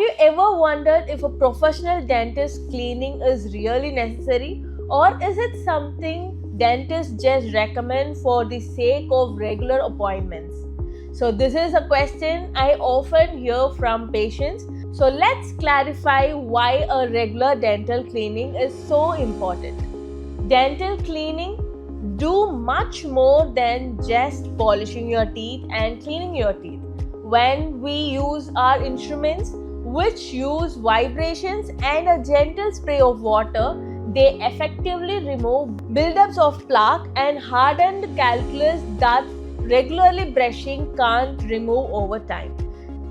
you ever wondered if a professional dentist cleaning is really necessary, or is it something dentists just recommend for the sake of regular appointments? So this is a question I often hear from patients. So let's clarify why a regular dental cleaning is so important. Dental cleaning do much more than just polishing your teeth and cleaning your teeth. When we use our instruments, which use vibrations and a gentle spray of water, they effectively remove buildups of plaque and hardened calculus that regularly brushing can't remove over time.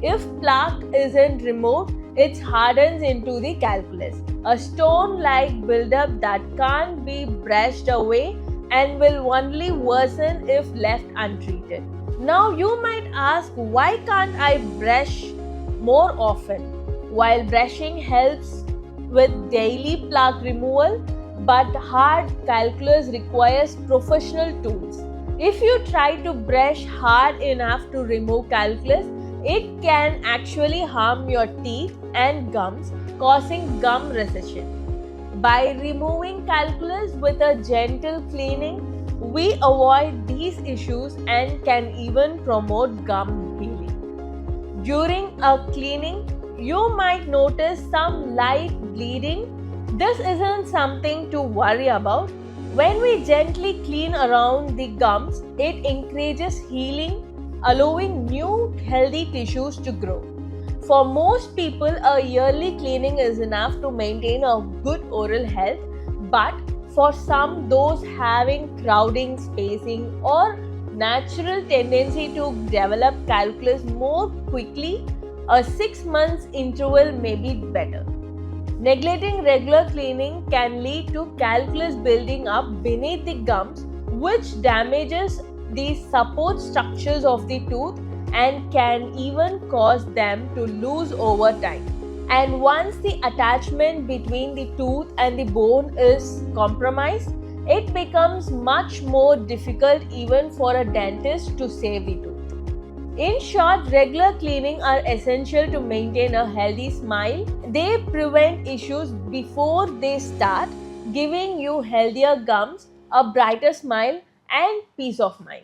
If plaque isn't removed, it hardens into the calculus, a stone-like buildup that can't be brushed away and will only worsen if left untreated. Now you might ask, why can't I brush more often? While brushing helps with daily plaque removal, but hard calculus requires professional tools. If you try to brush hard enough to remove calculus, it can actually harm your teeth and gums, causing gum recession. By removing calculus with a gentle cleaning, we avoid these issues and can even promote gum healing. During a cleaning, you might notice some light bleeding. This isn't something to worry about. When we gently clean around the gums, it encourages healing, allowing new healthy tissues to grow. For most people, a yearly cleaning is enough to maintain a good oral health, but for some, those having crowding, spacing, or natural tendency to develop calculus more quickly, a 6 months interval may be better. Neglecting regular cleaning can lead to calculus building up beneath the gums, which damages the support structures of the tooth and can even cause them to lose over time. And once the attachment between the tooth and the bone is compromised, it becomes much more difficult even for a dentist to save the tooth. In short, regular cleaning are essential to maintain a healthy smile. They prevent issues before they start, giving you healthier gums, a brighter smile, and peace of mind.